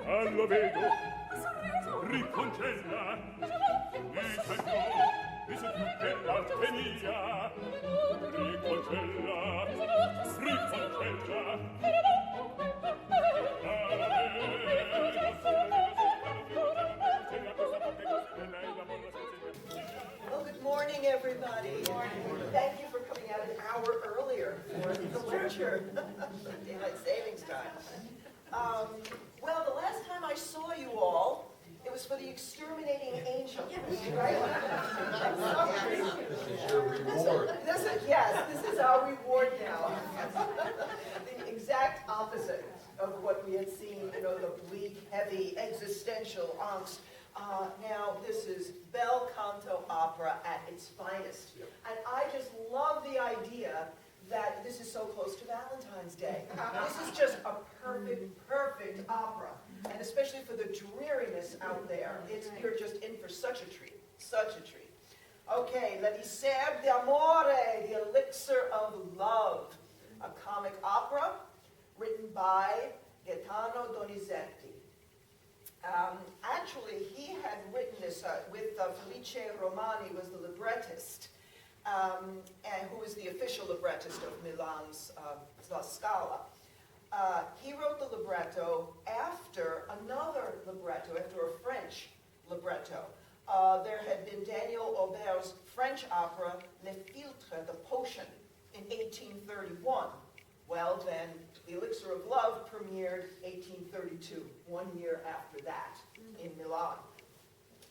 Allo vedo, riconcella, mi tagliò, mi sa più che la tenia. Riconcella, riconcella. Well, good morning, everybody. Good morning. Thank you for coming out an hour earlier for the lecture. Daylight savings time. Well, the last time I saw you all, it was for the exterminating angel, right? This is your reward. This is our reward now. The exact opposite of what we had seen, the bleak, heavy, existential angst. Now, this is bel canto opera at its finest. And I just love the idea that this is so close to Valentine's Day. This is just a perfect opera. And especially for the dreariness out there, you're just in for such a treat, such a treat. Okay, Elixir d'Amore, the Elixir of Love, a comic opera written by Gaetano Donizetti. Actually, he had written this with Felice Romani, was the librettist, and who was the official librettist of Milan's La Scala. He wrote the libretto after another libretto, after a French libretto. There had been Daniel Auber's French opera, Le Filtre, The Potion, in 1831. Well, then, The Elixir of Love premiered 1832, 1 year after that, in Milan.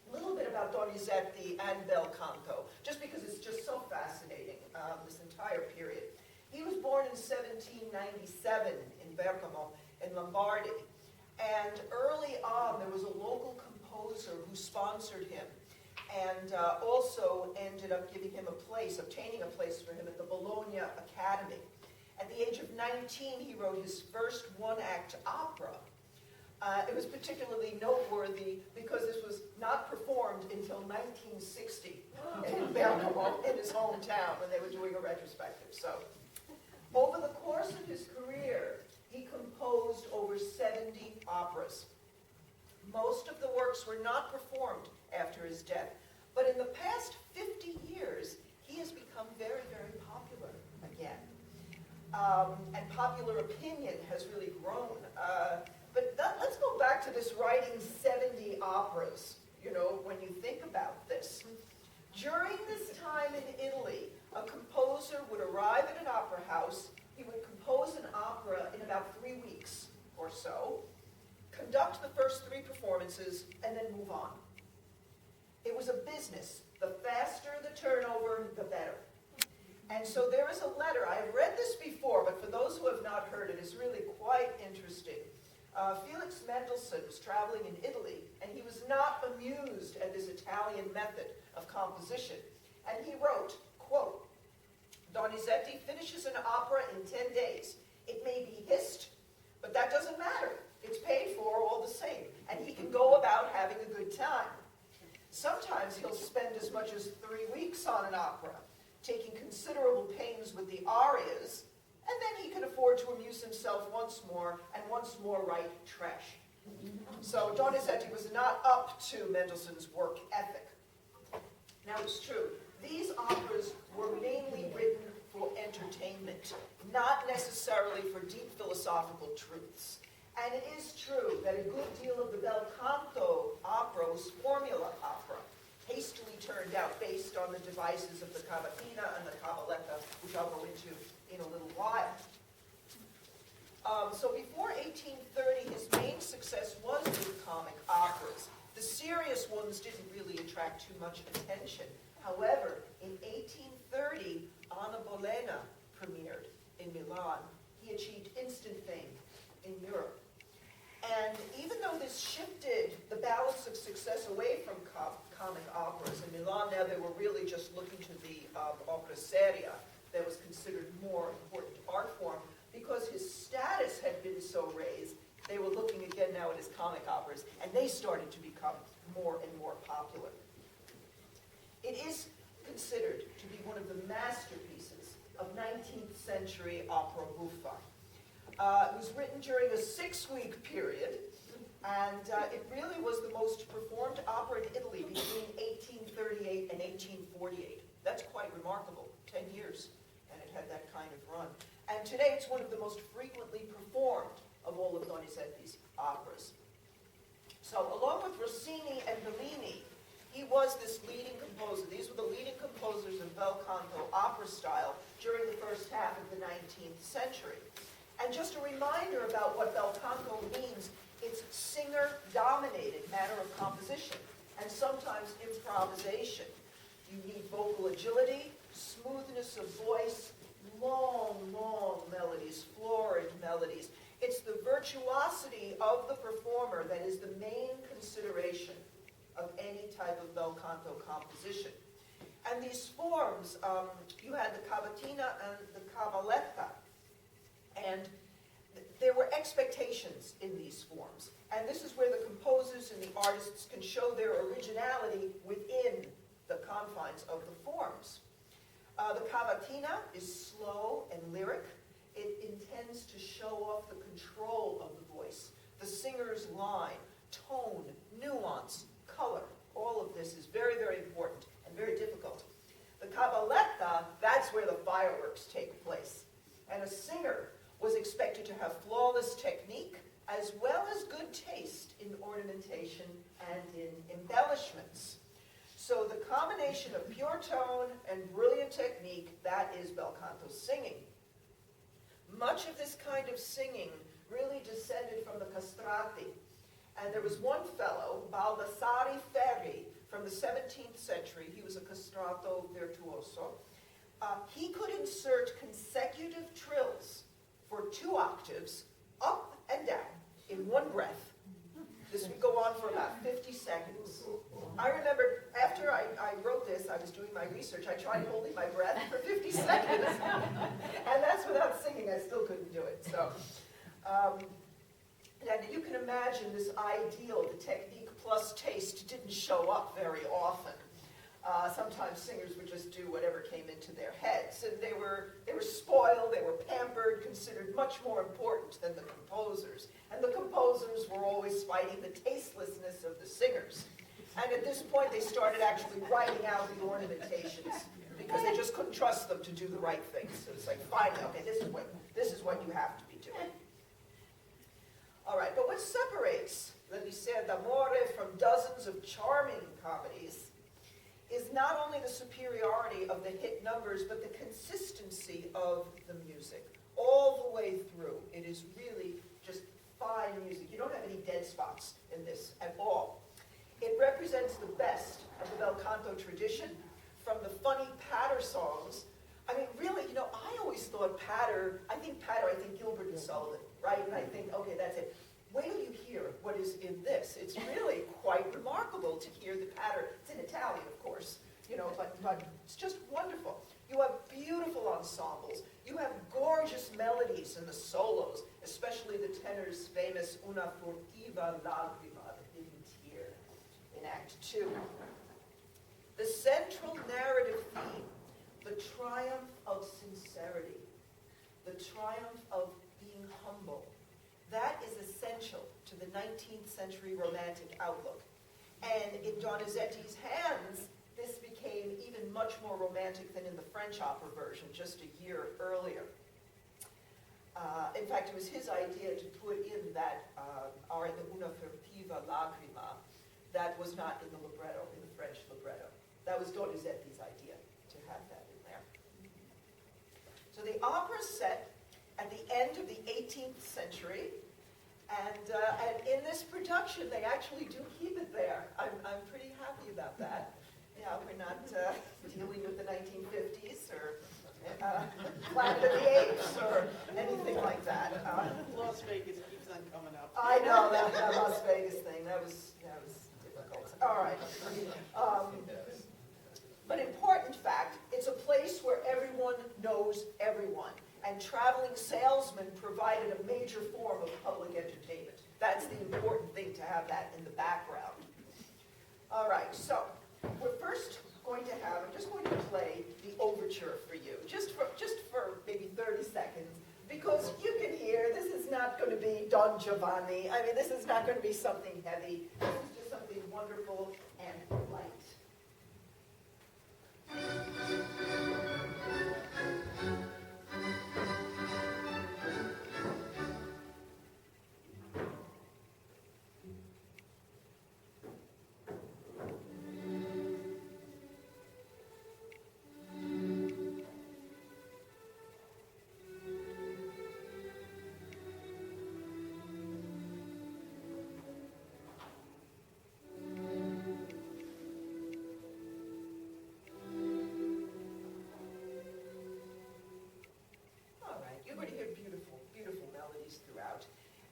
A little bit about Donizetti and bel canto, just because it's just so fascinating, this entire period. He was born in 1797 in Bergamo, in Lombardy. And early on, there was a local composer who sponsored him and also ended up giving him obtaining a place for him at the Bologna Academy. At the age of 19, he wrote his first one-act opera. It was particularly noteworthy because this was not performed until 1960 in Bergamo, in his hometown, when they were doing a retrospective. So, over the course of his career, he composed over 70 operas. Most of the works were not performed after his death, but in the past 50 years, he has become very, very popular again. And popular opinion has really grown. But let's go back to this writing 70 operas, when you think about this. During this time in Italy, a composer would arrive at an opera house, he would compose an opera in about 3 weeks or so, conduct the first 3 performances, and then move on. It was a business. The faster the turnover, the better. And so there is a letter. I have read this before, but for those who have not heard it, it's really quite interesting. Felix Mendelssohn was traveling in Italy, and he was not amused at this Italian method of composition. And he wrote, quote, Donizetti finishes an opera in 10 days. It may be hissed, but that doesn't matter. It's paid for all the same, and he can go about having a good time. Sometimes he'll spend as much as 3 weeks on an opera, taking considerable pains with the arias, and then he can afford to amuse himself once more, and once more write trash. So Donizetti was not up to Mendelssohn's work ethic. Now it's true, these operas were mainly written for entertainment, not necessarily for deep philosophical truths. And it is true that a good deal of the bel canto opera was formula opera, hastily turned out based on the devices of the cavatina and the cabaletta, which I'll go into in a little while. So before 1830, his main success was with comic operas. The serious ones didn't really attract too much attention. However, in 1830, Anna Bolena premiered in Milan. He achieved instant fame in Europe. And even though this shifted the balance of success away from comic operas, in Milan now they were really just looking to the opera seria that was considered more important art form, because his status had been so raised, they were looking again now at his comic operas, and they started to become more and more popular. It is considered to be one of the masterpieces of 19th century opera buffa. It was written during a 6-week period, And it really was the most performed opera in Italy between 1838 and 1848. That's quite remarkable, 10 years, and it had that kind of run. And today it's one of the most frequently performed of all of Donizetti's operas. So along with Rossini and Bellini, he was this leading composer. These were the leading composers of bel canto opera style during the first half of the 19th century. And just a reminder about what bel canto means, it's singer-dominated manner of composition, and sometimes improvisation. You need vocal agility, smoothness of voice, long, long melodies, florid melodies. It's the virtuosity of the performer that is the main consideration of any type of bel canto composition. And these forms, you had the cavatina and the cavalletta, and there were expectations in these forms. And this is where the composers and the artists can show their originality within the confines of the forms. The cavatina is slow and lyric. It intends to show off the control of the voice, the singer's line, tone, nuance, color. All of this is very, very important and very difficult. The cavalletta, that's where the fireworks take place. And a singer was expected to have flawless technique as well as good taste in ornamentation and in embellishments. So the combination of pure tone and brilliant technique, that is bel canto singing. Much of this kind of singing really descended from the castrati. And there was one fellow, Baldassare Ferri, from the 17th century. He was a castrato virtuoso. He could insert consecutive trills for 2 octaves, up and down, in one breath. This would go on for about 50 seconds. I remember after I wrote this, I was doing my research, I tried holding my breath for 50 seconds. And that's without singing, I still couldn't do it. So, and you can imagine this ideal, the technique plus taste, didn't show up very often. Sometimes singers would just do whatever came into their heads. And they were spoiled, they were pampered, considered much more important than the composers. And the composers were always fighting the tastelessness of the singers. And at this point, they started actually writing out the ornamentations because they just couldn't trust them to do the right things. So it's like, fine, okay, this is what you have to be doing. All right, but what separates L'Elixir d'Amore from dozens of charming comedies is not only the superiority of the hit numbers, but the consistency of the music all the way through. It is really just fine music. You don't have any dead spots in this at all. It represents the best of the bel canto tradition, from the funny patter songs. I mean, really, I always thought patter, I think Gilbert and Sullivan, right? And I think, okay, that's it. Wait till you hear what is in this. It's really quite remarkable to hear the patter. It's in Italian, of course, but it's just wonderful. You have beautiful ensembles. You have gorgeous melodies in the solos, especially the tenor's famous Una furtiva lagrima, the hidden tear, in Act 2. The central narrative theme, the triumph of sincerity, the triumph of being humble, that is essential to the 19th century romantic outlook. And in Donizetti's hands, this became even much more romantic than in the French opera version just a year earlier. In fact, it was his idea to put in that aria, the Una furtiva lagrima, that was not in the libretto, in the French libretto. That was Donizetti's idea to have that in there. So the opera is set at the end of the 18th century, and in this production, they actually do keep it there. I'm pretty happy about that. We're not dealing with the 1950s or Planet of the Apes or anything like that. Las Vegas keeps on coming up. I know that Las Vegas thing. That was difficult. All right. But important fact, it's a place where everyone knows everyone. And traveling salesmen provided a major form of public entertainment. That's the important thing, to have that in the background. All right, so we're first going to have, I'm just going to play the overture for you, just for maybe 30 seconds, because you can hear this is not going to be Don Giovanni. I mean, this is not going to be something heavy. This is just something wonderful and light.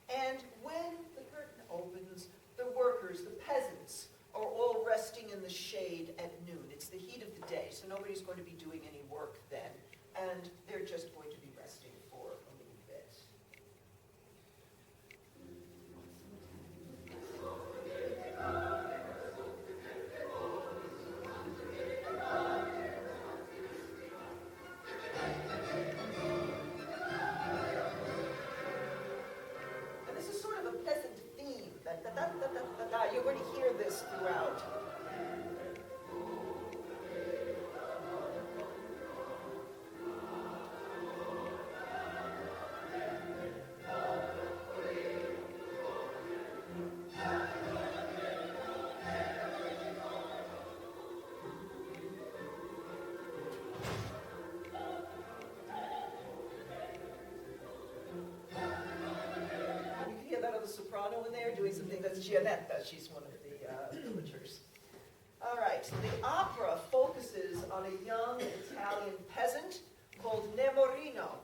And when the curtain opens, the workers, the peasants, are all resting in the shade at noon. It's the heat of the day, so nobody's going to be doing any work then, and they're just going to be resting for a little bit. You're going to hear this throughout. Soprano in there doing something. That's Gianetta. She's one of the villagers. All right. The opera focuses on a young Italian peasant called Nemorino.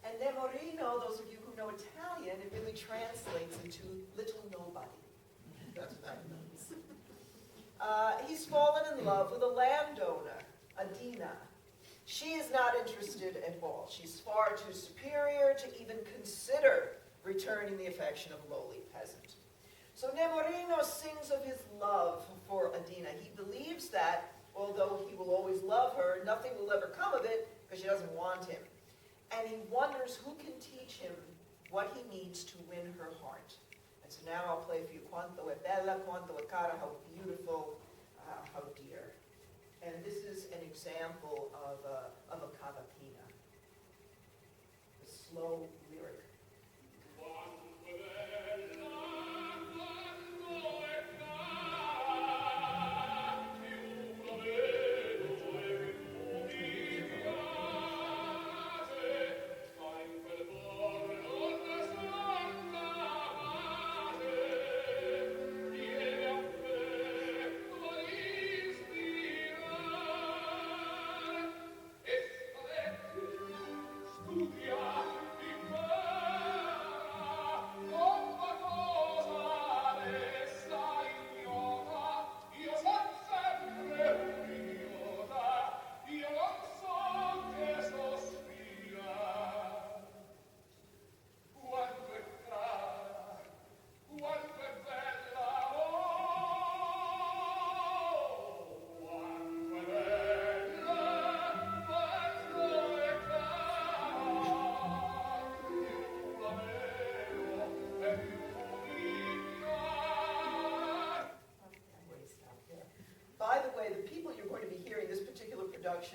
And Nemorino, those of you who know Italian, it really translates into little nobody. That's what that means. He's fallen in love with a landowner, Adina. She is not interested at all. She's far too superior to even consider returning the affection of a lowly peasant. So Nemorino sings of his love for Adina. He believes that, although he will always love her, nothing will ever come of it because she doesn't want him. And he wonders who can teach him what he needs to win her heart. And so now I'll play for you Quanto è bella, quanto è cara, how beautiful, how dear. And this is an example of a cavatina, a slow lyric.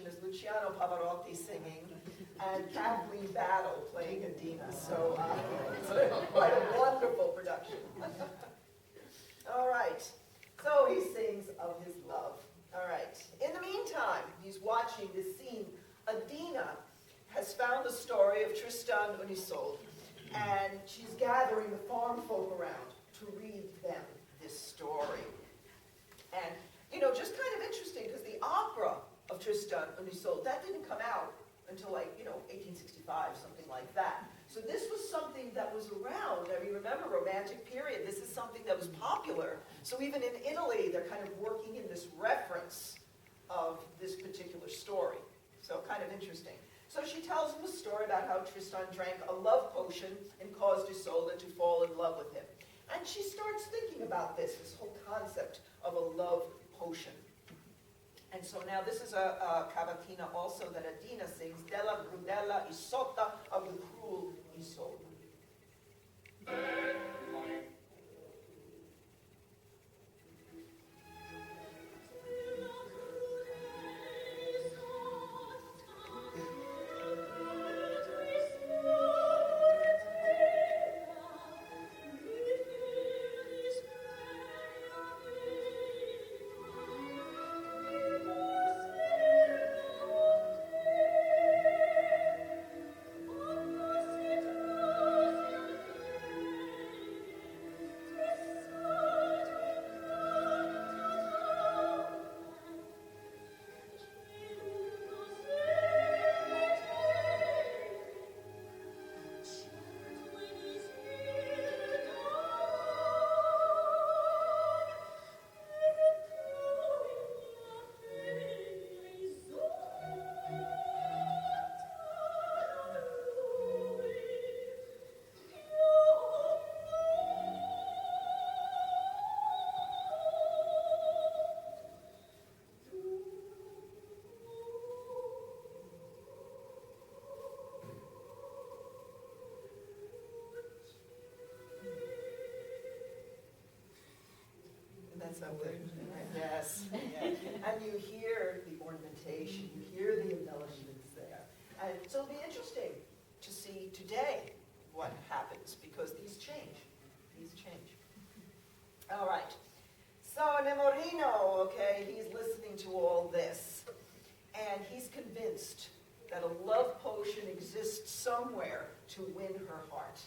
Is Luciano Pavarotti singing and Kathleen Battle playing Adina. So it's quite a wonderful production. All right. So he sings of his love. All right. In the meantime, he's watching this scene. Adina has found the story of Tristan and Isolde, and she's gathering the farm folk around to read them this story. And, you know, just kind of interesting because the opera of Tristan and Isolde, that didn't come out until 1865, something like that. So this was something that was around. I mean, remember, Romantic period, this is something that was popular. So even in Italy, they're kind of working in this reference of this particular story. So kind of interesting. So she tells him a story about how Tristan drank a love potion and caused Isolde to fall in love with him. And she starts thinking about this whole concept of a love potion. And so now this is a cavatina also that Adina sings, Della crudella Isotta, of the cruel Isolde. That's something. Yes. Yeah. And you hear the ornamentation, you hear the embellishments there. And so it'll be interesting to see today what happens, because these change. These change. All right. So Nemorino, okay, he's listening to all this, and he's convinced that a love potion exists somewhere to win her heart,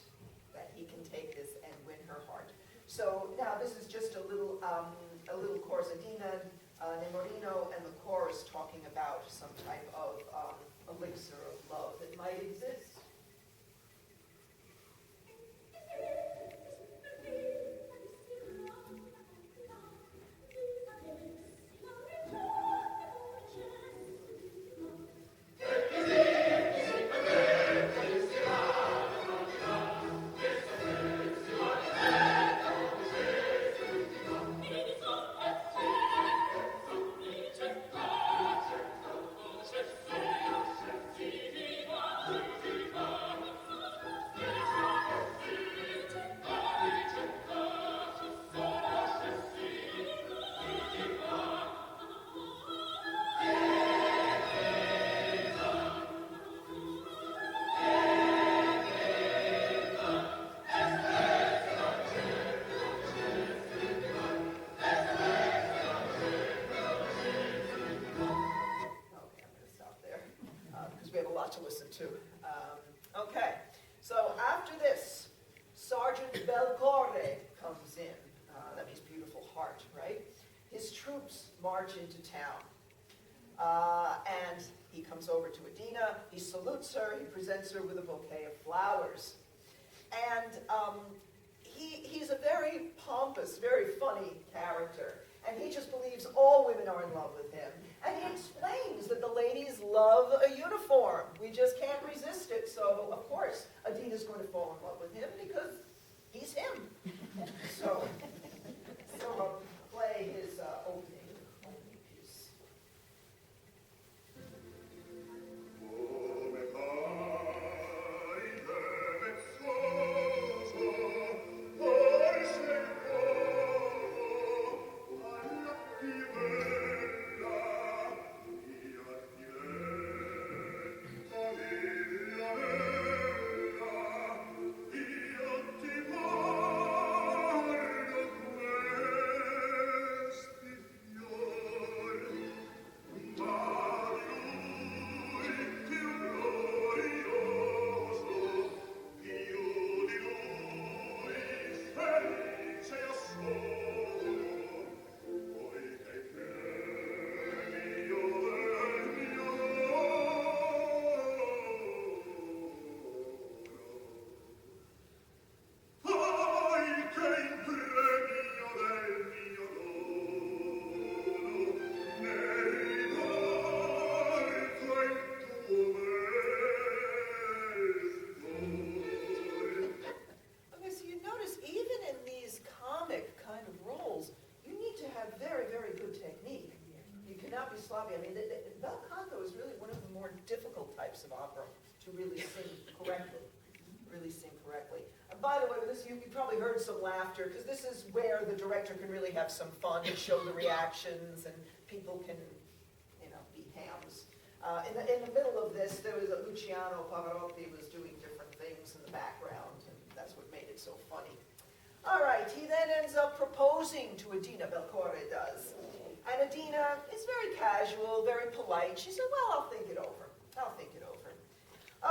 that he can take this and win her heart. So now this is just a little chorus, Adina, Nemorino, and the chorus talking about some type of elixir of love that might exist. To listen to. Okay, so after this, Sergeant Belcore comes in. That means beautiful heart, right? His troops march into town. And he comes over to Adina, he salutes her, he presents her with a bouquet of flowers. And he's a very pompous, very funny character. And he just believes all women are in love with him. And he explains that the ladies love a uniform. We just can't resist it. So, of course, Adina's going to fall in love with him because he's him. So I'll play his opening piece. Of opera to really sing correctly. And by the way, with this probably heard some laughter, because this is where the director can really have some fun and show the reactions, and people can, be hams. In the middle of this, there was Luciano Pavarotti was doing different things in the background, and that's what made it so funny. All right, he then ends up proposing to Adina, Belcore does. And Adina is very casual, very polite. She said, well, I'll think it over.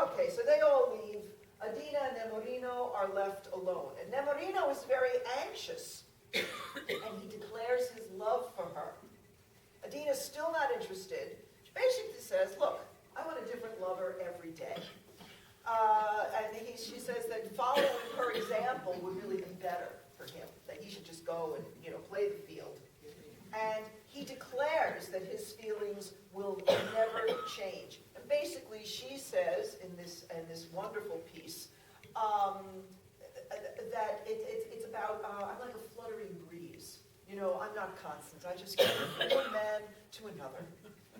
Okay, so they all leave. Adina and Nemorino are left alone. And Nemorino is very anxious, and he declares his love for her. Adina's still not interested. She basically says, look, I want a different lover every day. And she says that following her example would really be better for him, that he should just go and play the field. And he declares that his feelings will never change. And basically, she says in this wonderful piece that it's about I'm like a fluttering breeze. I'm not constant. I just go from one man to another,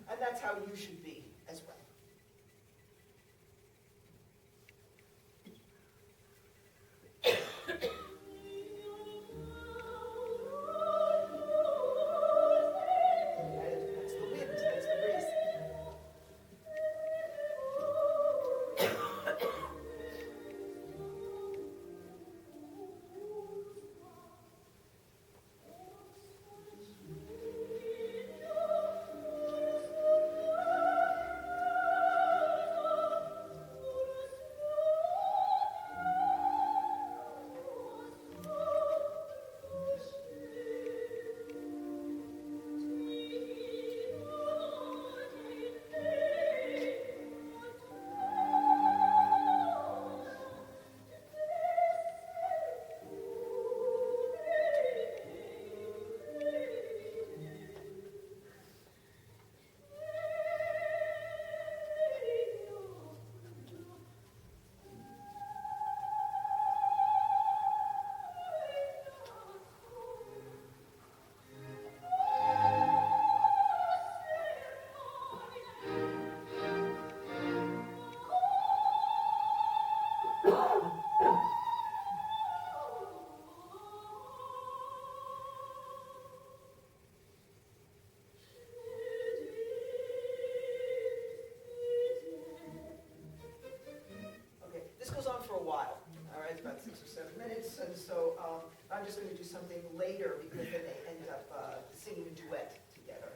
and that's how you should be as well. And so I'm just going to do something later because then they end up singing a duet together.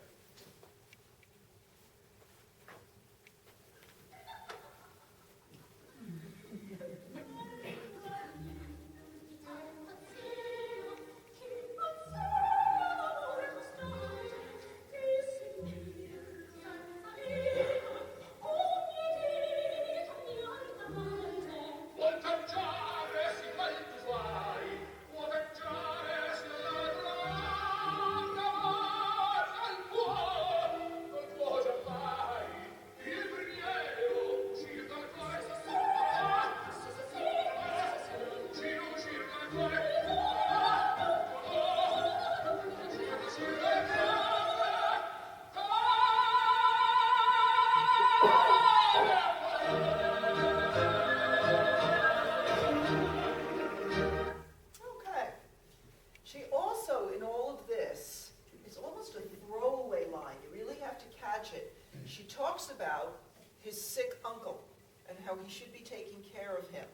He should be taking care of him.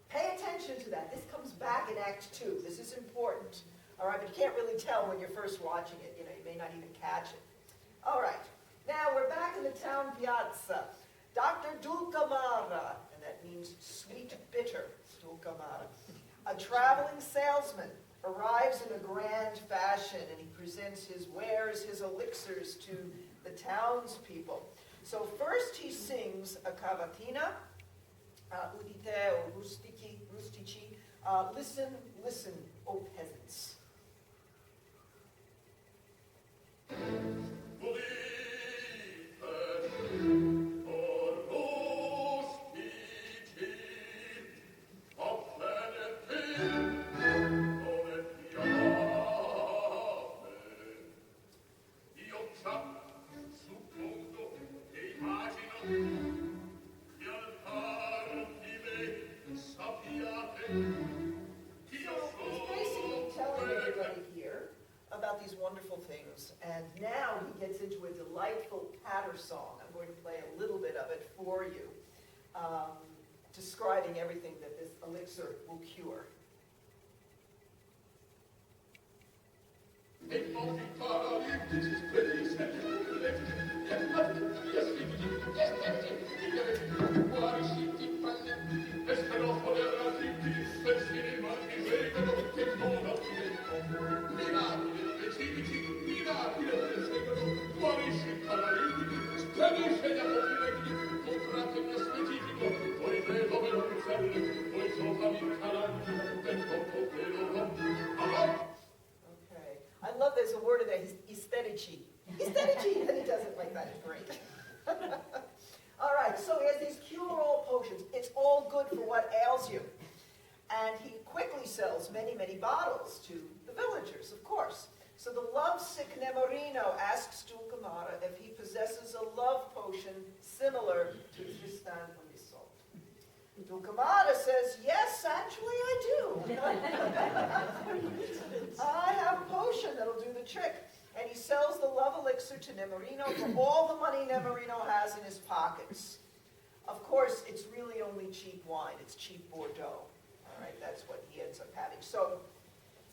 Pay attention to that. This comes back in Act 2. This is important. All right, but you can't really tell when you're first watching it. You may not even catch it. All right, now we're back in the town piazza. Dr. Dulcamara, and that means sweet bitter, Dulcamara. A traveling salesman arrives in a grand fashion, and he presents his wares, his elixirs to the townspeople. So first he sings a cavatina, udite or rustici, listen, listen, O peasants. Io about these wonderful things, and now he gets into a delightful patter song. I'm going to play a little bit of it for you, describing everything that this elixir will cure. Okay. I love there's a word in there, aesthetici. Aesthetici, and he does it like that, it's great. All right, so he has these cure-all potions. It's all good for what ails you. And he quickly sells many, many bottles to the villagers, of course. So the lovesick Nemorino asks Dulcamara if he possesses a love potion similar to Tristan and Isolde. Dulcamara says, yes, actually I do. I have a potion that'll do the trick. And he sells the love elixir to Nemorino for all the money Nemorino has in his pockets. Of course, it's really only cheap wine. It's cheap Bordeaux. All right, that's what he ends up having. So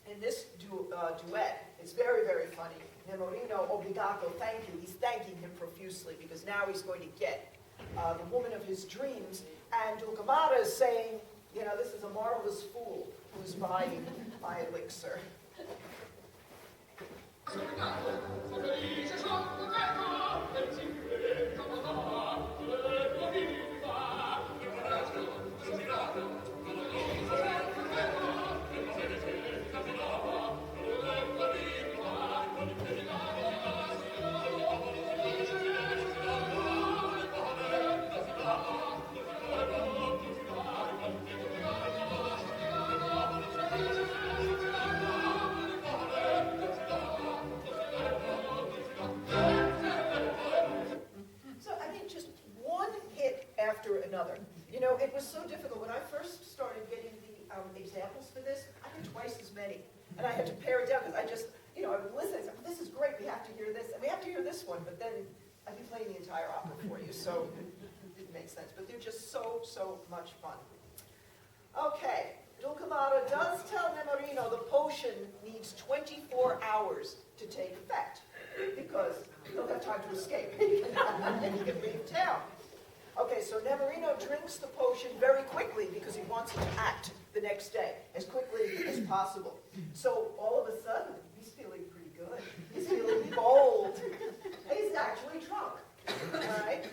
in this duet, it's very, very funny. Nemorino, obligato, thank you. He's thanking him profusely because now he's going to get the woman of his dreams. And Dulcamara is saying, you know, this is a marvelous fool who's buying my elixir. Another. You know, it was so difficult. When I first started getting the examples for this, I did twice as many. And I had to pare it down because I just, you know, I would listen and say, this is great, we have to hear this, and we have to hear this one, but then I'd be playing the entire opera for you, so it didn't make sense. But they're just so, so much fun. Okay, Dulcamara does tell Nemorino the potion needs 24 hours to take effect because he'll have time to escape and he can leave town. Okay, so Nemorino drinks the potion very quickly because he wants it to act the next day, as quickly as possible. So all of a sudden, he's feeling pretty good. He's feeling bold. He's actually drunk. All right?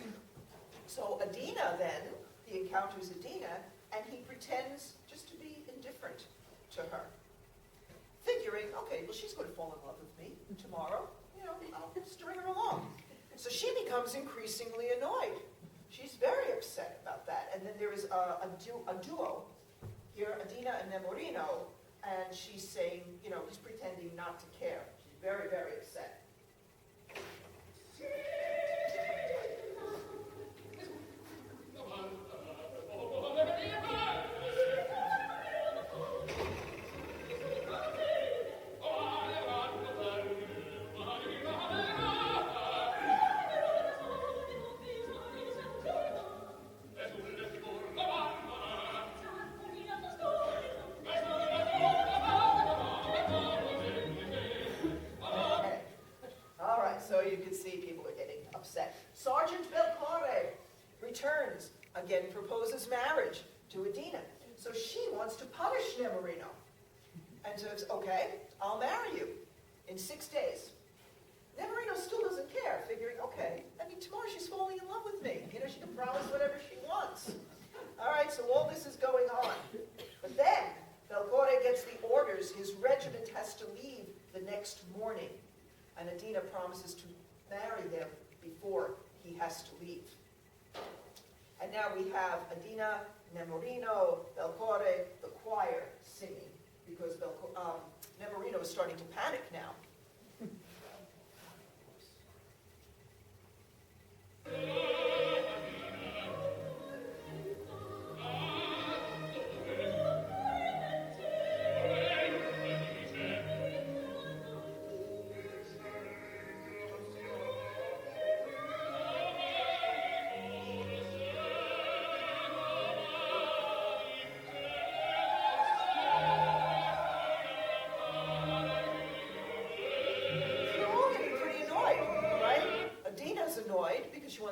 So Adina then, he encounters Adina, and he pretends just to be indifferent to her. Figuring, okay, well, she's going to fall in love with me tomorrow. You know, I'll string her along. So she becomes increasingly annoyed. She's very upset about that. And then there is a duo here, Adina and Nemorino, and she's saying, you know, he's pretending not to care. She's very, very upset. Sergeant Belcore returns, again proposes marriage to Adina. So she wants to punish Nemorino. And says, okay, I'll marry you in 6 days. Nemorino still doesn't care, figuring, okay, I mean, tomorrow she's falling in love with me. You know, she can promise whatever she wants. All right, so all this is going on. But then, Belcore gets the orders. His regiment has to leave the next morning. And Adina promises to marry him before he has to leave. And now we have Adina, Nemorino, Belcore, the choir singing, because Nemorino is starting to panic now.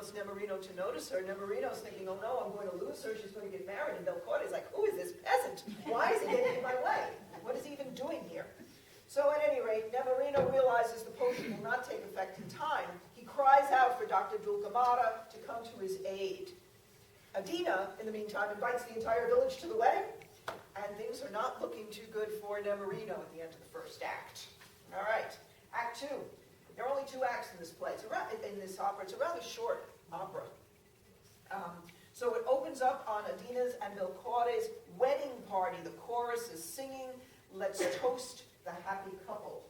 wants Nemorino to notice her. Nemorino's thinking, oh no, I'm going to lose her. She's going to get married. And Belcorte's like, who is this peasant? Why is he getting in my way? What is he even doing here? So at any rate, Nemorino realizes the potion will not take effect in time. He cries out for Dr. Dulcamara to come to his aid. Adina, in the meantime, invites the entire village to the wedding, and things are not looking too good for Nemorino at the end of the first act. All right, Act 2. There are only 2 acts in this play. In this opera, it's a rather short opera. So it opens up on Adina's and Belcorte's wedding party. The chorus is singing, "Let's toast the happy couple."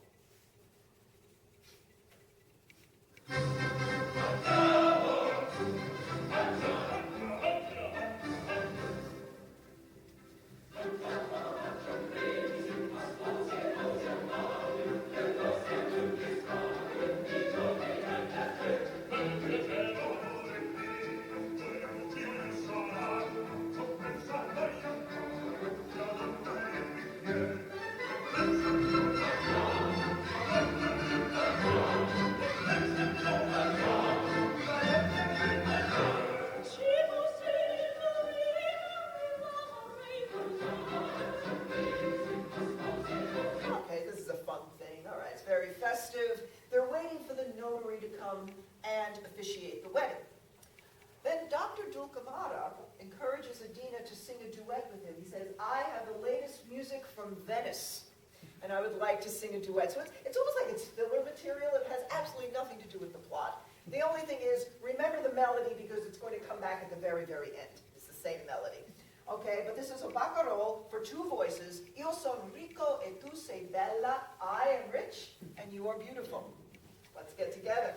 They're waiting for the notary to come and officiate the wedding. Then Dr. Dulcamara encourages Adina to sing a duet with him. He says, I have the latest music from Venice, and I would like to sing a duet. So it's almost like it's filler material. It has absolutely nothing to do with the plot. The only thing is, remember the melody because it's going to come back at the very, very end. It's the same melody. Okay, but this is a barcarolle for 2 voices. Io son ricco e tu sei bella. I am rich and you are beautiful. Let's get together.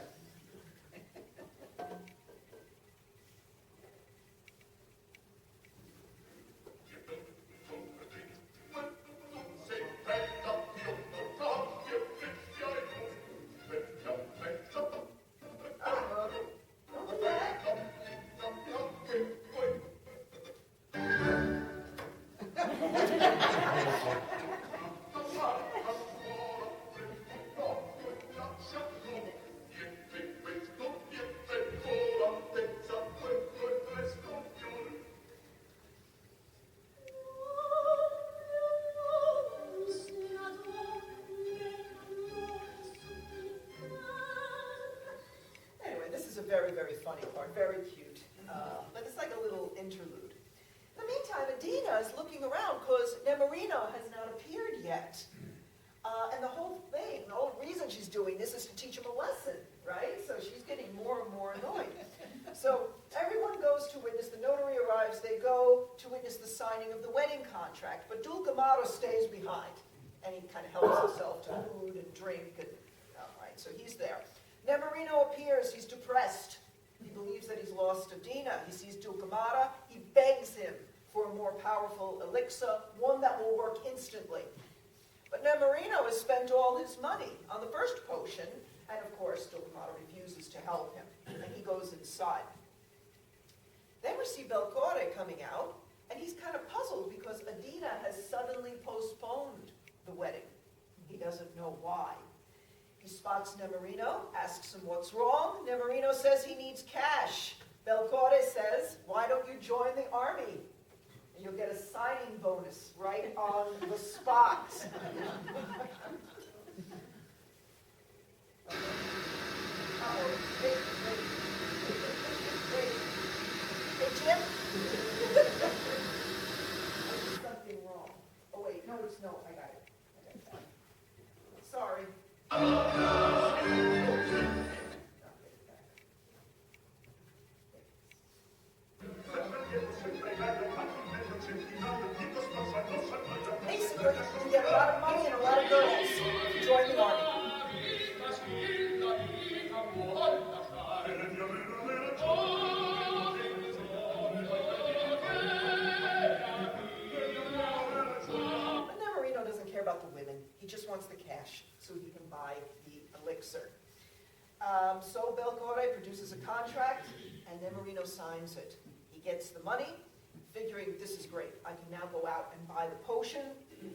Very, very funny part, very cute. But it's like a little interlude. In the meantime, Adina is looking around because Nemorino has not appeared yet. And the whole thing, the whole reason she's doing this is to teach him a lesson, right? So she's getting more and more annoyed. So everyone goes to witness, the notary arrives, they go to witness the signing of the wedding contract. But Dulcamara stays behind, and he kind of helps himself to food and drink. And, all right, so he's there. Nemorino appears, he's depressed. He believes that he's lost Adina. He sees Dulcamara, he begs him for a more powerful elixir, one that will work instantly. But Nemorino has spent all his money on the first potion, and of course Dulcamara refuses to help him, and he goes inside. Then we see Belcorte coming out, and he's kind of puzzled because Adina has suddenly postponed the wedding. He doesn't know why. He spots Nemorino, asks him what's wrong. Nemorino says he needs cash. Belcorte says, why don't you join the army? And you'll get a signing bonus right on the spot. Uh-oh. Wait. Hey, Jim? There's something wrong. Oh, wait. No, I got it. Okay. Sorry. Basically, you get a lot of money and a lot of girls to join the army. But Nemorino doesn't care about the women. He just wants the cash so he can buy the elixir. So Belcorte produces a contract, and Nemorino signs it. He gets the money, figuring this is great. I can now go out and buy the potion.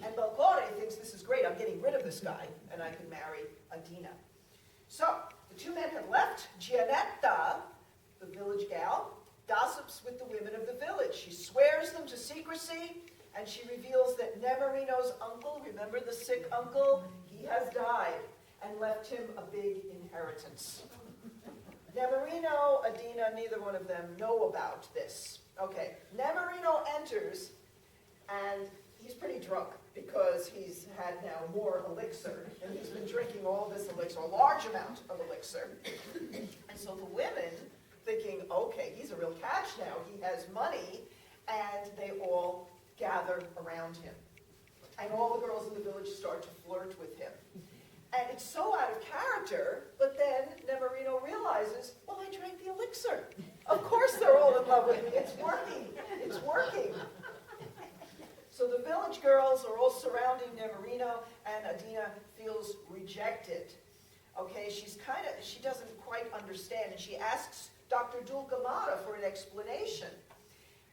And Belcorte thinks this is great. I'm getting rid of this guy, and I can marry Adina. So the 2 men have left. Gianetta the village gal, gossips with the women of the village. She swears them to secrecy, and she reveals that Nemorino's uncle, remember the sick uncle? He has died and left him a big inheritance. Nemorino, Adina, neither one of them know about this. Okay, Nemorino enters, and he's pretty drunk because he's had now more elixir, and he's been drinking all this elixir, a large amount of elixir. And so the women, thinking, okay, he's a real catch now, he has money, and they all gather around him. And all the girls in the village start to flirt with him. And it's so out of character, but then Nemorino realizes, well, I drank the elixir. Of course they're all in love with me. It's working. It's working. So the village girls are all surrounding Nemorino, and Adina feels rejected. Okay, she doesn't quite understand, and she asks Dr. Dulcamara for an explanation.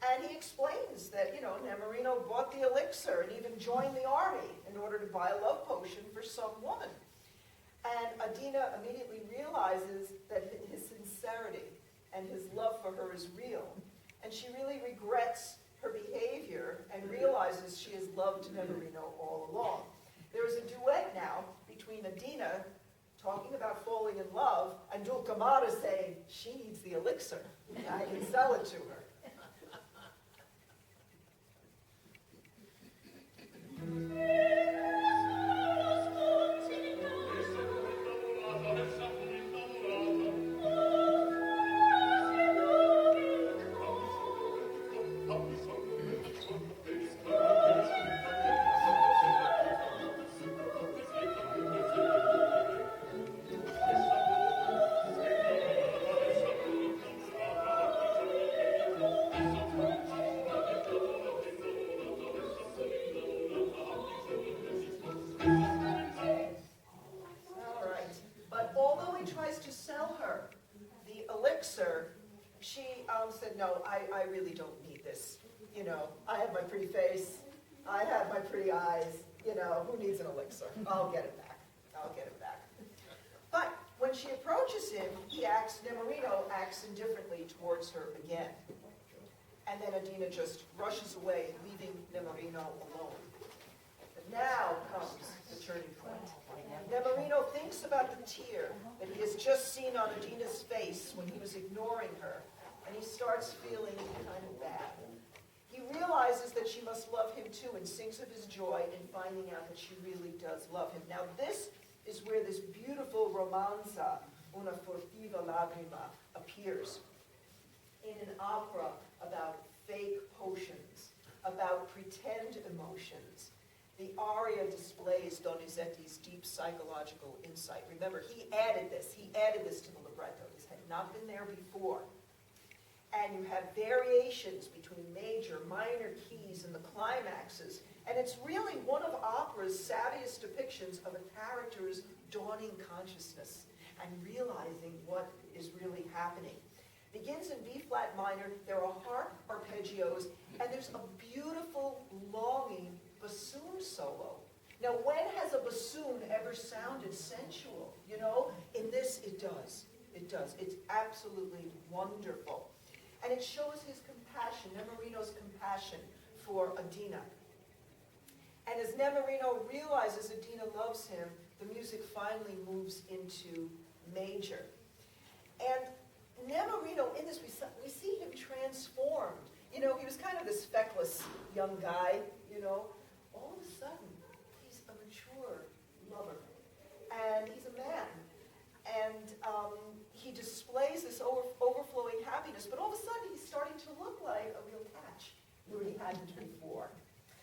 And he explains that, Nemorino bought the elixir and even joined the army in order to buy a love potion for some woman. And Adina immediately realizes that his sincerity and his love for her is real. And she really regrets her behavior and realizes she has loved Nemorino all along. There is a duet now between Adina talking about falling in love and Dulcamara saying, she needs the elixir. I can sell it to her. Said, no, I really don't need this. I have my pretty face. I have my pretty eyes. Who needs an elixir? I'll get it back. I'll get it back. But when she approaches him, Nemorino acts indifferently towards her again. And then Adina just rushes away, leaving Nemorino alone. But now comes the turning point. Nemorino thinks about the tear that he has just seen on Adina's face when he was ignoring her. And he starts feeling kind of bad. He realizes that she must love him too and sings of his joy in finding out that she really does love him. Now this is where this beautiful romanza, Una furtiva lagrima, appears. In an opera about fake potions, about pretend emotions. The aria displays Donizetti's deep psychological insight. Remember, he added this to the libretto. This had not been there before. And you have variations between major, minor keys and the climaxes. And it's really one of opera's savviest depictions of a character's dawning consciousness and realizing what is really happening. Begins in B-flat minor, there are harp arpeggios, and there's a beautiful, longing bassoon solo. Now, when has a bassoon ever sounded sensual? In this, it does. It does. It's absolutely wonderful. And it shows his compassion, Nemorino's compassion for Adina. And as Nemorino realizes Adina loves him, the music finally moves into major. And Nemorino, in this, we see him transformed. He was kind of this feckless young guy, All of a sudden, he's a mature lover. And he's a man. And he displays this overflowing happiness, but all of a sudden he's starting to look like a real catch, where he hadn't before.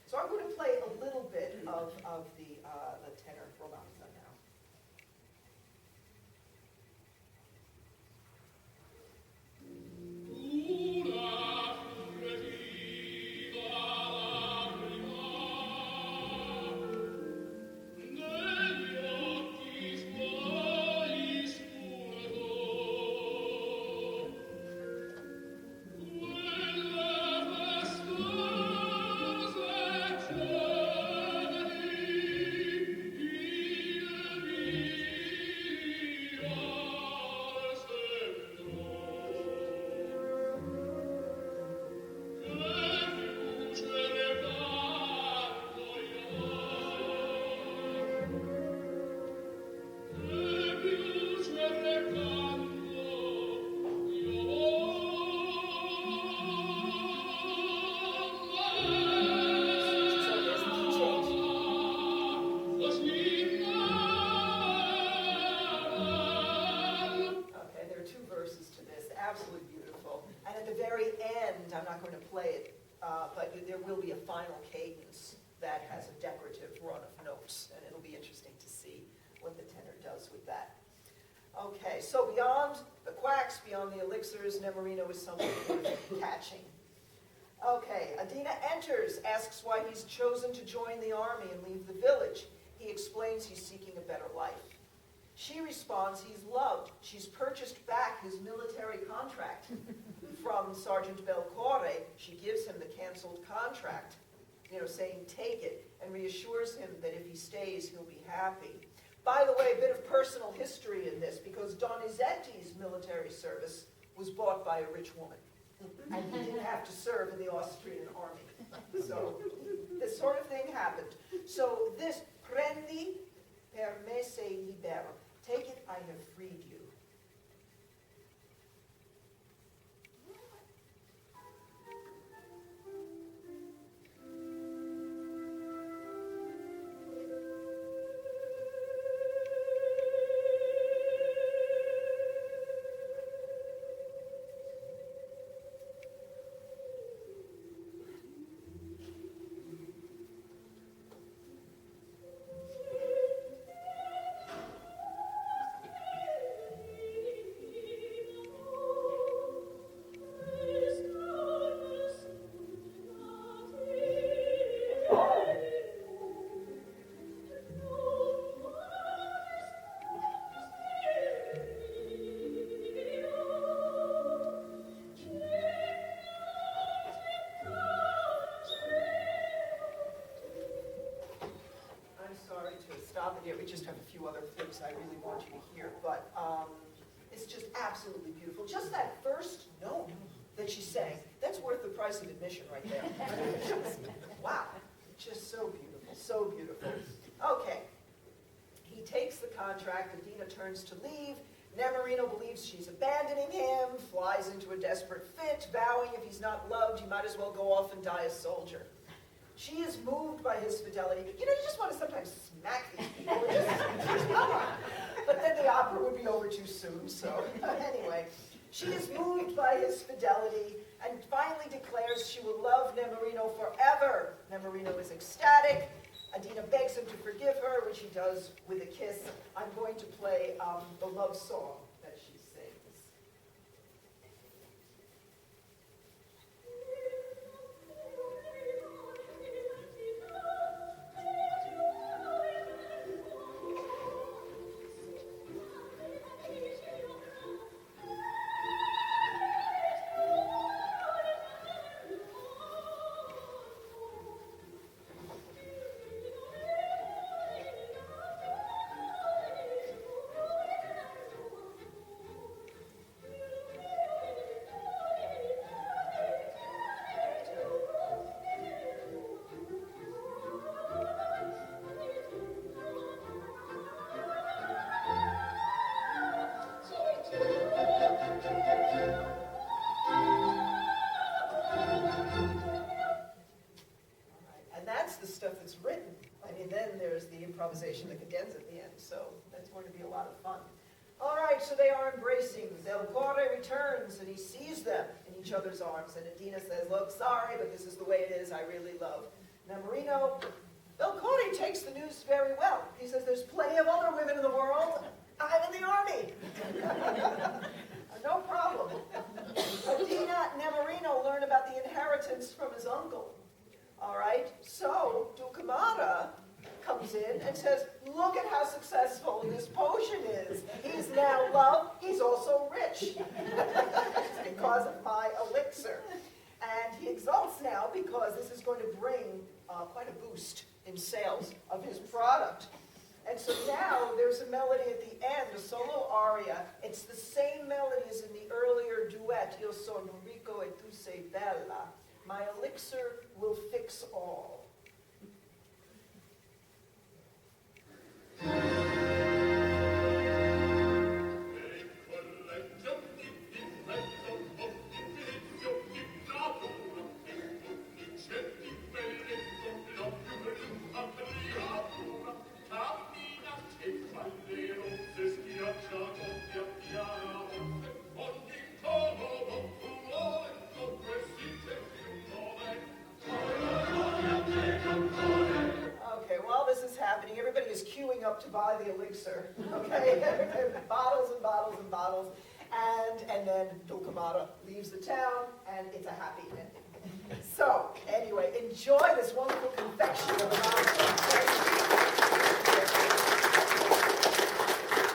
So I'm going to play a little bit of the tenor romanza now. Una furtiva lagrima going to play it, but there will be a final cadence that has a decorative run of notes, and it'll be interesting to see what the tenor does with that. Okay, so beyond the quacks, beyond the elixirs, Nemorino is something catching. Okay, Adina enters, asks why he's chosen to join the army and leave the village. He explains he's seeking a better life. She responds he's loved. She's purchased back his military contract from Sergeant Belcore. She gives him the canceled contract, saying take it, and reassures him that if he stays, he'll be happy. By the way, a bit of personal history in this, because Donizetti's military service was bought by a rich woman, and he didn't have to serve in the Austrian army. So this sort of thing happened. So this, prendi per me sei libero. Take it, I have freed you. We just have a few other things I really want you to hear, but it's just absolutely beautiful. Just that first note that she sang, that's worth the price of admission right there. Wow, just so beautiful, so beautiful. Okay, he takes the contract, Adina turns to leave. Nemorino believes she's abandoning him, flies into a desperate fit, vowing if he's not loved, he might as well go off and die a soldier. She is moved by his fidelity. You just want to sometimes smack these people. Just come on. But then the opera would be over too soon, so anyway. She is moved by his fidelity and finally declares she will love Nemorino forever. Nemorino is ecstatic. Adina begs him to forgive her, which he does with a kiss. I'm going to play the love song that she sings. Improvisation, the cadenza at the end, so that's going to be a lot of fun. All right, so they are embracing. Belcore returns, and he sees them in each other's arms, and Adina says, look, sorry, but this is the way it is, I really love Nemorino. Belcore takes the news very well. He says, there's plenty of other women in the world. I'm in the army. No problem. Adina and Nemorino learn about the inheritance from his uncle. All right, so Ducamara comes in and says, look at how successful this potion is. He's now loved, he's also rich. It's because of my elixir. And he exults now because this is going to bring quite a boost in sales of his product. And so now there's a melody at the end, a solo aria. It's the same melody as in the earlier duet, Io sono ricco e tu sei bella. My elixir will fix all. elixir, okay? Bottles and bottles and bottles. And then Dulcamara leaves the town, and it's a happy ending. So, anyway, enjoy this wonderful confection of